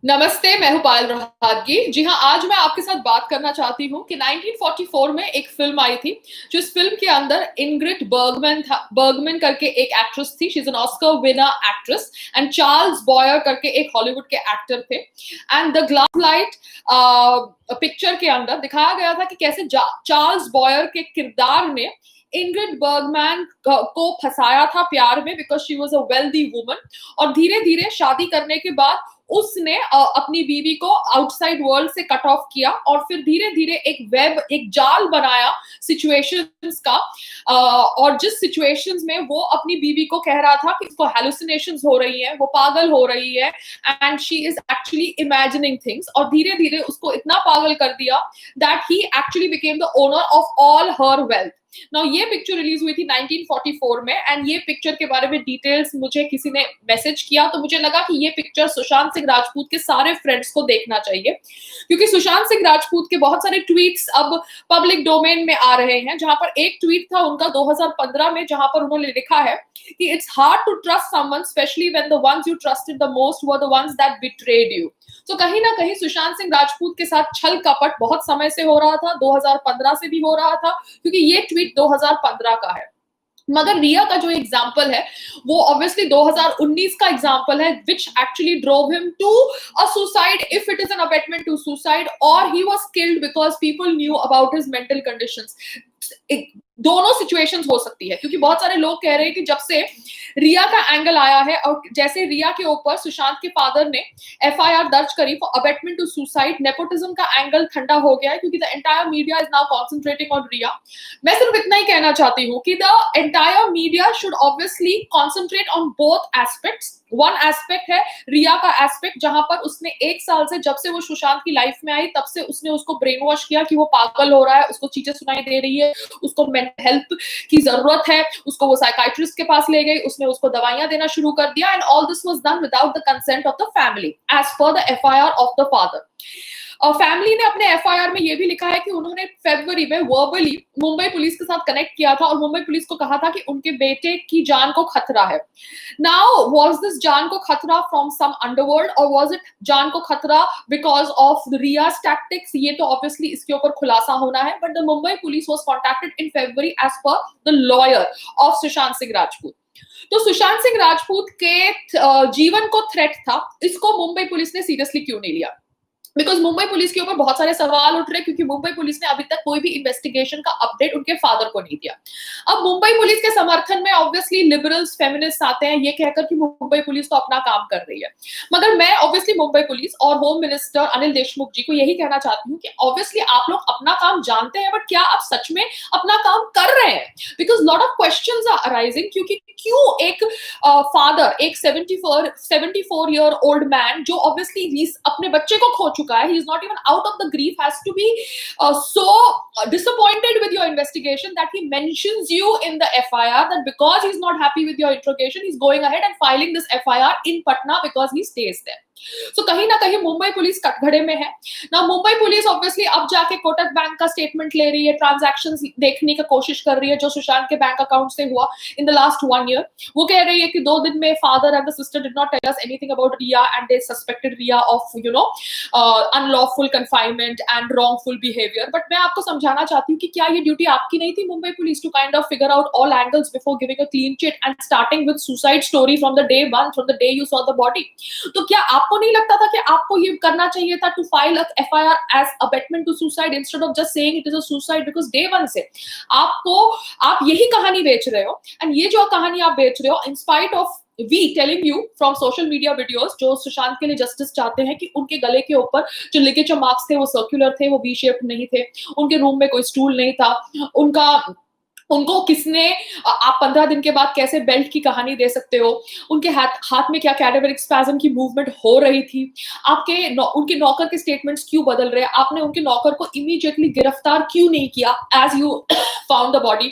नमस्ते, मैं हूँ पायल रहाटगी। जी हाँ, आज मैं आपके साथ बात करना चाहती हूँ कि 1944 में एक फ़िल्म आई थी, जो इस फ़िल्म के अंदर इंग्रिड बर्गमैन करके एक एक्ट्रेस थी। She is an Oscar winner actress and Charles Boyer करके एक हॉलीवुड के एक्टर थे। And the glass light picture के अंदर दिखाया गया था कि कैसे चार्ल्स बॉयर के किरदार ने इंग्रिड बर्गमैन को फंसाया था प्यार में because she was a wealthy woman. और धीरे धीरे शादी करने के बाद उसने अपनी बीवी को आउटसाइड वर्ल्ड से कट ऑफ किया और फिर धीरे धीरे एक जाल बनाया सिचुएशंस का। और जिस सिचुएशंस में वो अपनी बीवी को कह रहा था कि उसको हेलुसिनेशंस हो रही हैं, वो पागल हो रही है and she is actually imagining things, और धीरे धीरे उसको इतना पागल कर दिया that he actually became the owner of all her wealth. Now ये पिक्चर रिलीज हुई थी 1944 में एंड ये पिक्चर के बारे में डिटेल्स मुझे किसी ने मैसेज किया, तो मुझे लगा कि ये पिक्चर सुशांत सिंह राजपूत के सारे फ्रेंड्स को देखना चाहिए, क्योंकि सुशांत सिंह राजपूत के बहुत सारे ट्वीट्स अब पब्लिक डोमेन में आ रहे हैं। जहां पर एक ट्वीट था उनका 2015 में, जहां पर उन्होंने लिखा है कि it's hard to trust someone specially when the ones you trusted the most were the ones that betrayed you. तो कहीं ना कहीं सुशांत सिंह राजपूत के साथ छल कपट बहुत समय से हो रहा था, 2015 से भी हो रहा था, क्योंकि ये ट्वीट 2015 का है। मगर रिया का जो एग्जाम्पल है वो ऑब्वियसली 2019 का एग्जाम्पल है, which actually drove him to a suicide if it is an abetment to suicide, और he was killed because people knew about his mental conditions. दोनों सिचुएशंस हो सकती है, क्योंकि बहुत सारे लोग कह रहे हैं कि जब से रिया का एंगल आया है और जैसे रिया के ऊपर सुशांत के फादर ने एफआईआर दर्ज करी for abetment to suicide, nepotism का एंगल ठंडा हो गया है, क्योंकि the entire media is now concentrating on Rhea. मैं सिर्फ इतना ही कहना चाहती हूँ कि the entire media should obviously concentrate on both aspects. One aspect है रिया का एस्पेक्ट, जहां पर उसने एक साल से, जब से वो सुशांत की लाइफ में आई तब से उसने उसको ब्रेन वॉश किया कि वो पागल हो रहा है, उसको चीजें सुनाई दे रही है, उसको मेंटल हेल्थ की जरूरत है, उसको वो साइकाइट्रिस्ट के पास ले गई, उसने उसको दवाइयां देना शुरू कर दिया, and all this was done without the consent of the family as per the FIR of the father. Family ने अपने एफआईआर में ये भी लिखा है कि उन्होंने फरवरी में वर्बली मुंबई पुलिस के साथ कनेक्ट किया था और मुंबई पुलिस को कहा था कि उनके बेटे की जान को खतरा है। नाउ वाज दिस जान को खतरा फ्रॉम सम अंडरवर्ल्ड और वाज इट जान को खतरा बिकॉज ऑफ रियाज टैक्टिक्स? ये तो ऑब्वियसली इसके ऊपर खुलासा होना है, but the Mumbai police was contacted in February as per the lawyer of Sushant Singh Rajput. तो सुशांत सिंह राजपूत के जीवन को थ्रेट था, इसको मुंबई पुलिस ने सीरियसली क्यों नहीं लिया? बिकॉज मुंबई पुलिस के ऊपर बहुत सारे सवाल उठ रहे, क्योंकि मुंबई पुलिस ने अभी तक कोई भी इन्वेस्टिगेशन का अपडेट उनके फादर को नहीं दिया। अब मुंबई पुलिस के समर्थन में ऑब्वियसली लिबरल्स फेमिनिस्ट आते हैं ये कहकर कि मुंबई पुलिस तो अपना काम कर रही है, मगर मैं ऑब्वियसली मुंबई पुलिस और होम मिनिस्टर अनिल देशमुख जी को यही कहना चाहती हूँ कि ऑब्वियसली आप लोग अपना काम जानते हैं, बट क्या आप सच में अपना काम कर रहे हैं? Because lot of questions are arising, क्योंकि क्यों एक फादर, एक 74 ईयर ओल्ड मैन जो ऑब्वियसली अपने बच्चे को खो चुका है, he is not even out of the grief, has to be so disappointed with your investigation that he mentions you in the FIR, that because he's not happy with your interrogation, he's going ahead and filing this FIR in Patna because he stays there. So कहीं ना कहीं Mumbai police कटघरे में है ना। Mumbai police obviously अब जाके Kotak bank का स्टेटमेंट ले रही है, ट्रांजैक्शंस देखने की कोशिश कर रही है जो सुशांत के बैंक अकाउंट से हुआ इन द लास्ट 1 year। वो कह रही है कि 2 दिन में father and the sister did not tell us anything about Rhea and they suspected Rhea of unlawful confinement and wrongful behaviour. बट मैं आपको समझाना चाहती हूँ कि क्या ये ड्यूटी आपकी नहीं थी Mumbai police to kind of figure out all angles before giving a clean chit and starting with suicide story from the day 1, from the day you saw the body? तो क्या आपको नहीं लगता था कि आपको ये करना चाहिए था to file FIR as abetment to suicide instead of just saying it is a suicide? Because day 1 से आप यही कहानी बेच रहे हो, एंड ये जो कहानी आप बेच रहे हो in spite of we telling you from social media videos जो सुशांत के लिए जस्टिस चाहते हैं कि उनके गले के ऊपर जो लिगेचर मार्क्स थे वो सर्कुलर थे, वो वी शेप नहीं थे, उनके रूम में कोई स्टूल नहीं था, उनको किसने, आप 15 दिन के बाद कैसे बेल्ट की कहानी दे सकते हो, उनके हाथ में क्या कैडेवरिक स्पैज्म की मूवमेंट हो रही थी, उनके नौकर के स्टेटमेंट्स क्यों बदल रहे, आपने उनके नौकर को इमीडिएटली गिरफ्तार क्यों नहीं किया as you found the body?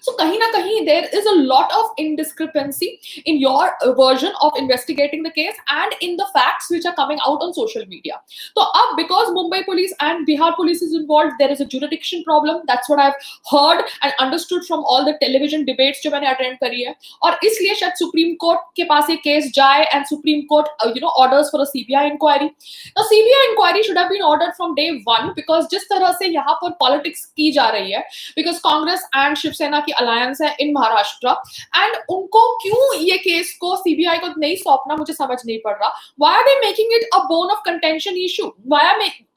So कहीं ना कहीं there is a lot of indiscrepancy in your version of investigating the case and in the facts which are coming out on social media. तो अब because Mumbai police and Bihar police is involved, there is a jurisdiction problem. That's what I've heard and understood from all the television debates जो मैंने attend करी है, और इसलिए शायद supreme court के पास एक केस जाए and Supreme Court orders for a CBI inquiry. Now CBI inquiry should have been ordered from day one because जिस तरह से यहाँ पर politics की जा रही है, because Congress and शिवसेना की alliance है in Maharashtra, and उनको क्यों ये केस को सीबीआई को नहीं सौंपना मुझे समझ नहीं पड़ रहा. Why are they making it a bone of contention issue?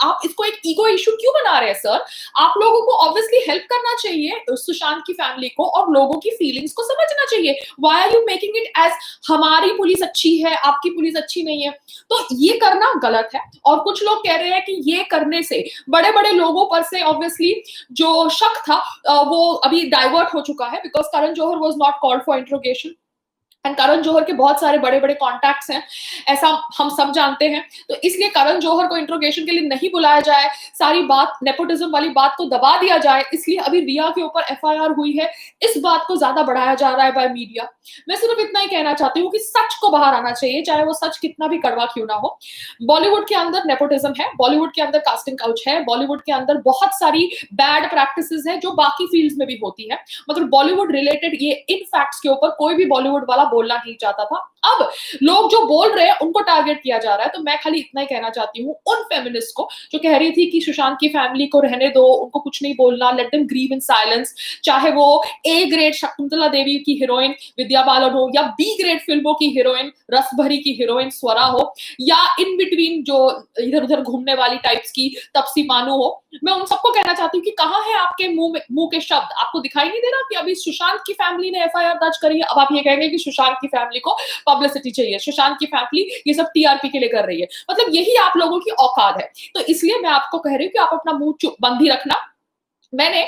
आप इसको एक ईगो इशू क्यों बना रहे हैं सर? आप लोगों को ऑब्वियसली हेल्प करना चाहिए सुशांत की फैमिली को, और लोगों की फीलिंग्स को समझना चाहिए. Why are you making it as हमारी पुलिस अच्छी है, आपकी पुलिस अच्छी नहीं है? तो ये करना गलत है. और कुछ लोग कह रहे हैं कि ये करने से बड़े बड़े लोगों पर से ऑब्वियसली जो शक था वो अभी डाइवर्ट हो चुका है, because Karan Johar was not called for interrogation. And Karan Johar के बहुत सारे बड़े बड़े कॉन्टैक्ट्स हैं, ऐसा हम सब जानते हैं. तो इसलिए करण जौहर को इंट्रोगेशन के लिए नहीं बुलाया जाए, सारी बात नेपोटिज्म वाली बात को दबा दिया जाए, इसलिए अभी रिया के ऊपर एफआईआर हुई है, इस बात को ज्यादा बढ़ाया जा रहा है बाय मीडिया. मैं सिर्फ इतना ही कहना चाहती हूँ कि सच को बाहर आना चाहिए, चाहे वो सच कितना भी कड़वा क्यों ना हो. बॉलीवुड के अंदर नेपोटिज्म है, बॉलीवुड के अंदर कास्टिंग काउच है, बॉलीवुड के अंदर बहुत सारी बैड प्रैक्टिसेस है जो बाकी फील्ड्स में भी होती है, मगर बॉलीवुड रिलेटेड ये इन फैक्ट्स के ऊपर कोई भी बॉलीवुड वाला बोलना नहीं चाहता था. अब लोग जो बोल रहे हैं उनको टारगेट किया जा रहा है. तो मैं खाली इतना ही कहना चाहती हूँ उन फेमिनिस्ट को जो कह रही थी कि सुशांत की फैमिली को रहने दो, उनको कुछ नहीं बोलना, let them grieve in silence, चाहे वो ए ग्रेड शकुंतला देवी की हीरोइन विद्या बालन हो, या बी ग्रेड फिल्मों की हीरोइन रसभरी की हीरोइन स्वरा हो, या इन बिटवीन जो इधर उधर घूमने वाली टाइप्स की तपसी मानू हो. मैं उन सबको कहना चाहती हूँ कि कहाँ है आपके मुंह के शब्द? आपको दिखाई नहीं दे रहा कि अभी सुशांत की फैमिली ने एफआईआर दर्ज करी है, अब आप ये कहेंगे कि सुशांत की फैमिली को पब्लिसिटी चाहिए, सुशांत की फैमिली ये सब टीआरपी के लिए कर रही है. मतलब यही आप लोगों की औकात है. तो इसलिए मैं आपको कह रही हूँ कि आप अपना मुंह बंद ही रखना. मैंने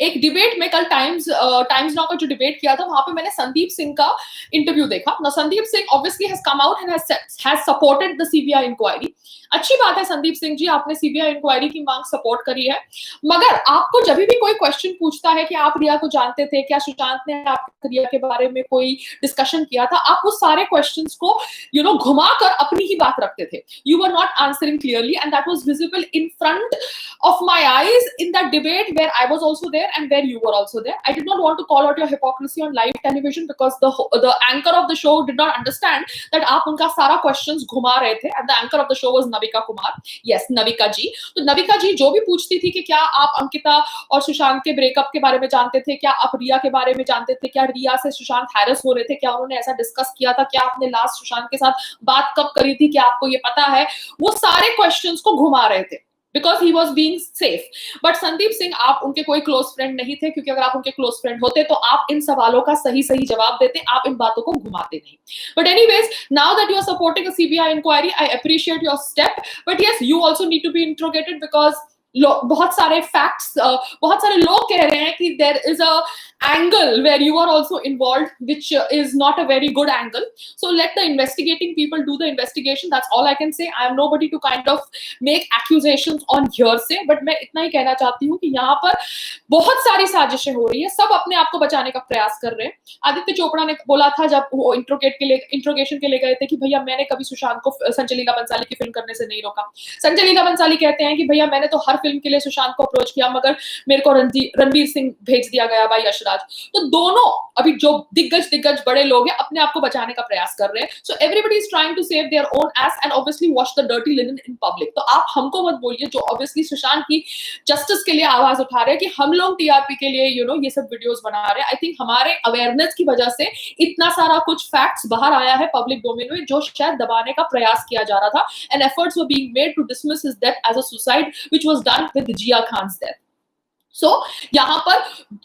एक डिबेट में कल टाइम्स नाउ का जो डिबेट किया था, वहां पे मैंने संदीप सिंह का इंटरव्यू देखा. ना Sandeep Singh obviously has come out and has supported the CBI inquiry. अच्छी बात है संदीप सिंह जी, आपने सीबीआई इंक्वायरी की मांग सपोर्ट करी है. मगर आपको जब भी कोई क्वेश्चन पूछता है कि आप रिया को जानते थे क्या, सुशांत ने आपके रिया के बारे में कोई डिस्कशन किया था, आप वो सारे क्वेश्चंस को घुमाकर अपनी ही बात रखते थे. You were not answering clearly and that was visible in front of my eyes in that debate where I was also there and where you were also there. I did not want to call out your hypocrisy on live television because the anchor of the show did not understand that आप उनका सारा questions घुमा रहे थे, and the anchor of the show was Navika Kumar. Yes, Navika जी. तो नविका जी जो भी पूछती थी कि क्या आप अंकिता और सुशांत के ब्रेकअप के बारे में जानते थे, क्या आप रिया के बारे में जानते थे, क्या रिया से सुशांत हैरेस हो रहे थे, क्या उन्होंने ऐसा डिस्कस किया था, क्या आपने लास्ट सुशांत के साथ बात कब करी थी, क्या आपको ये पता है, वो सारे क्वेश्चंस को घुमा रहे थे because he was being safe. But Sandeep Singh आप उनके कोई क्लोज फ्रेंड नहीं थे, क्योंकि अगर आप उनके क्लोज फ्रेंड होते तो आप इन सवालों का सही सही जवाब देते, आप इन बातों को घुमाते नहीं. But anyways, now that you are supporting a CBI inquiry, I appreciate your step. But yes, you also need to be interrogated because बहुत सारे फैक्ट्स, बहुत सारे लोग कह रहे हैं कि there is a angle where you are also involved, which is not a very good angle. So let the investigating people do the investigation. That's all I can say. I am nobody to kind of make accusations on hearsay, but मैं इतना ही कहना चाहती हूँ कि यहाँ पर बहुत सारी साजिशें हो रही है, सब अपने आप को बचाने का प्रयास कर रहे हैं. आदित्य चोपड़ा ने बोला था जब वो इंट्रोगेशन के लिए गए थे कि भैया मैंने कभी सुशांत को संजय लीला बंसाली की फिल्म करने से नहीं रोका. संजय लीला बंसाली कहते हैं कि भैया मैंने तो हर फिल्म के लिए सुशांत को अप्रोच किया, मगर मेरे को रणवीर सिंह भेज दिया गया भाई यशराज. तो दोनों अभी जो दिग्गज बड़े लोग हैं अपने आप को बचाने का प्रयास कर रहे हैं. So everybody is trying to save their own ass and obviously wash the dirty linen in public. तो आप हमको मत बोलिए जो ऑब्वियसली सुशांत की जस्टिस के लिए आवाज उठा रहे हैं कि हम लोग टीआरपी के लिए ये सब वीडियोस बना रहे हैं. आई थिंक हमारे अवेयरनेस की वजह से इतना सारा कुछ फैक्ट्स बाहर आया है पब्लिक डोमेन में जो शायद दबाने का प्रयास किया जा रहा था. And efforts were being made to dismiss his death as a suicide which was done with Jiah Khan's death. So यहाँ पर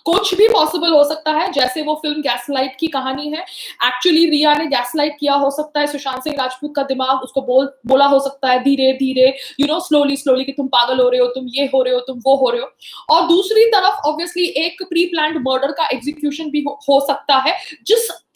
कुछ भी पॉसिबल हो सकता है, जैसे वो फिल्म गैसलाइट की कहानी है. एक्चुअली रिया ने गैसलाइट किया हो सकता है, सुशांत सिंह राजपूत का दिमाग उसको बोला हो सकता है धीरे धीरे स्लोली कि तुम पागल हो रहे हो, तुम ये हो रहे हो, तुम वो हो रहे हो. और दूसरी तरफ ऑब्वियसली एक प्री प्लान्ड मर्डर का एग्जीक्यूशन भी हो सकता है,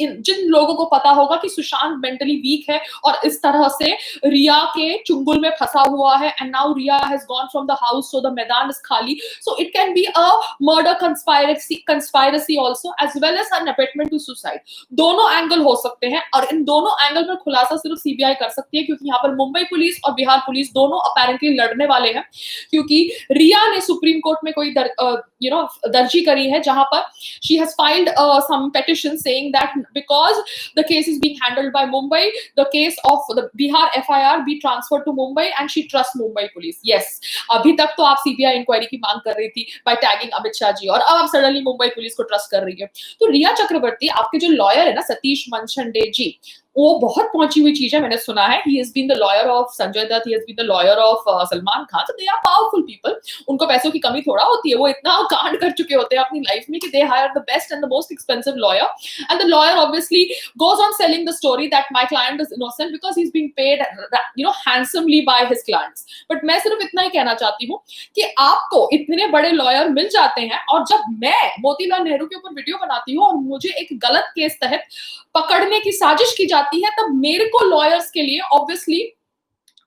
जिन लोगों को पता होगा कि सुशांत मेंटली वीक है और इस तरह से रिया के चुंगल में फंसा हुआ है. And now Rhea has gone from the house, so the मैदान इज खाली. So it can be a murder conspiracy also, as well as an abetment to suicide. दोनों एंगल हो सकते हैं और इन दोनों एंगल पर खुलासा सिर्फ सीबीआई कर सकती है, क्योंकि यहाँ पर मुंबई पुलिस और बिहार पुलिस दोनों अपेरेंटली लड़ने वाले हैं, क्योंकि रिया ने सुप्रीम कोर्ट में कोई दर्जी करी है जहां पर she has filed some petition saying that because the case is being handled by Mumbai, the case of the Bihar FIR be transferred to Mumbai and she trusts Mumbai police. Yes, अभी तक तो आप CBI inquiry की मांग कर रही थी by tagging Amit Shah ji, और अब आप सडनली मुंबई पुलिस को ट्रस्ट कर रही है। तो रिया चक्रवर्ती, आपके जो लॉयर है ना सतीश मनचंडे जी, वो बहुत पहुंची हुई चीज है, मैंने सुना है। He has been the lawyer of Sanjay Dutt, he has been the lawyer of Salman Khan, तो दे आर पावरफुल पीपल। उनको पैसों की कमी थोड़ा होती है, वो इतना कांड कर चुके होते हैं अपनी लाइफ में कि they hire the best and the most expensive lawyer, and the lawyer obviously goes on selling the story that my client is innocent because he is being paid handsomely by his clients. But मैं सिर्फ इतना ही कहना चाहती हूँ कि आपको इतने बड़े लॉयर मिल जाते हैं, और जब मैं मोतीलाल नेहरू के ऊपर वीडियो बनाती हूँ और मुझे एक गलत केस तहत पकड़ने की साजिश की जाती है, तब मेरे को लॉयर्स के लिए ऑब्वियसली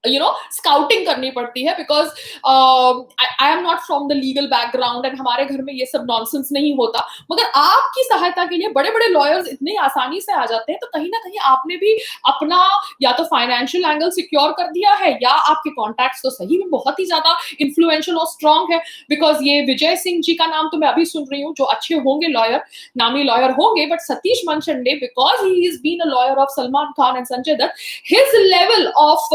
स्काउटिंग करनी पड़ती है, because I am not from the legal background and हमारे घर में ये सब नॉनसेंस नहीं होता। मगर आपकी सहायता के लिए बड़े बड़े लॉयर्स इतनी आसानी से आ जाते हैं, तो कहीं ना कहीं आपने भी अपना या तो फाइनेंशियल एंगल सिक्योर कर दिया है, या आपके कॉन्टैक्ट्स तो सही में बहुत ही ज्यादा इन्फ्लुएंशियल और स्ट्रॉन्ग है। बिकॉज ये विजय सिंह जी का नाम तो मैं अभी सुन रही हूँ, जो अच्छे होंगे लॉयर, नामी लॉयर होंगे, but Satish Manchande, because he is been a lawyer of Salman Khan and Sanjay Dutt, his level of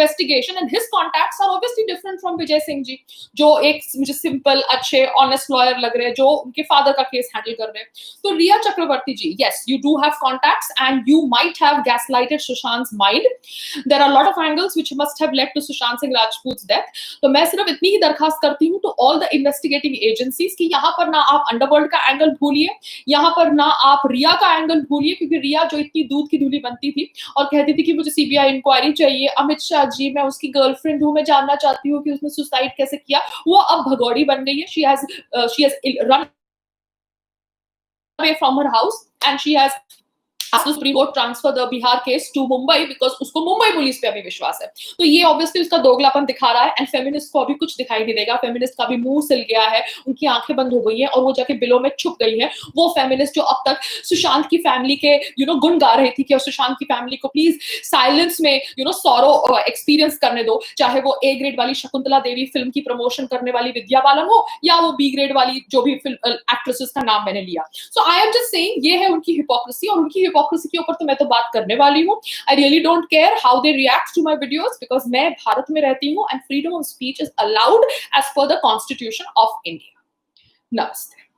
investigation and his contacts are obviously different from Vijay Singh जी, जो एक मुझे सिंपल अच्छे ऑनेस्ट लॉयर लग रहे हैं, जो उनके फादर का केस हैंडल कर रहे हैं। तो रिया चक्रवर्ती जी, yes, you do have contacts and you might have gaslighted Sushant's mind. There are a lot of angles which must have led to Sushant Singh Rajput's death. तो मैं सिर्फ इतनी ही दरखास्त करती हूँ to all the investigating agencies कि यहाँ पर ना आप अंडरवर्ल्ड का एंगल भूलिए, यहाँ पर ना आप रिया का एंगल भूलिए, क्योंकि रिया जो इतनी दूध की धूली बनती थी और कहती थी कि मुझे सीबीआई इंक्वायरी चाहिए, अमित शाह जी मैं उसकी गर्लफ्रेंड हूं, मैं जानना चाहती हूँ कि उसने सुसाइड कैसे किया, वो अब भगौड़ी बन गई है। She has run away from her house and she has asked the Supreme Court transfer the Bihar case to Mumbai because उसको मुंबई पुलिस पे अभी विश्वास है। तो ये ऑब्वियसली उसका दोगलापन दिखा रहा है, एंड फेमिनिस्ट को अभी कुछ दिखाई नहीं देगा। फेमिनिस्ट का भी मुंह सिल गया है, उनकी आंखें बंद हो गई हैं और वो जाके बिलों में छुप गई है। वो फेमिनिस्ट जो अब तक सुशांत की फैमिली के गुण गा रही थी कि सुशांत की फैमिली को प्लीज साइलेंस में सॉरो एक्सपीरियंस करने दो, चाहे वो ए ग्रेड वाली शकुंतला देवी फिल्म की प्रमोशन करने वाली विद्या बालन हो, या वो बी ग्रेड वाली जो भी एक्ट्रेसेस का नाम मैंने लिया। सो आई एम जस्ट सेइंग ये है उनकी हिपोक्रेसी, और उनकी हिपोक्रेसी के ऊपर तो मैं तो बात करने वाली हूँ। I really don't care how they react to my videos, because मैं भारत में रहती हूँ and freedom of speech is allowed as per the constitution of India. नमस्ते।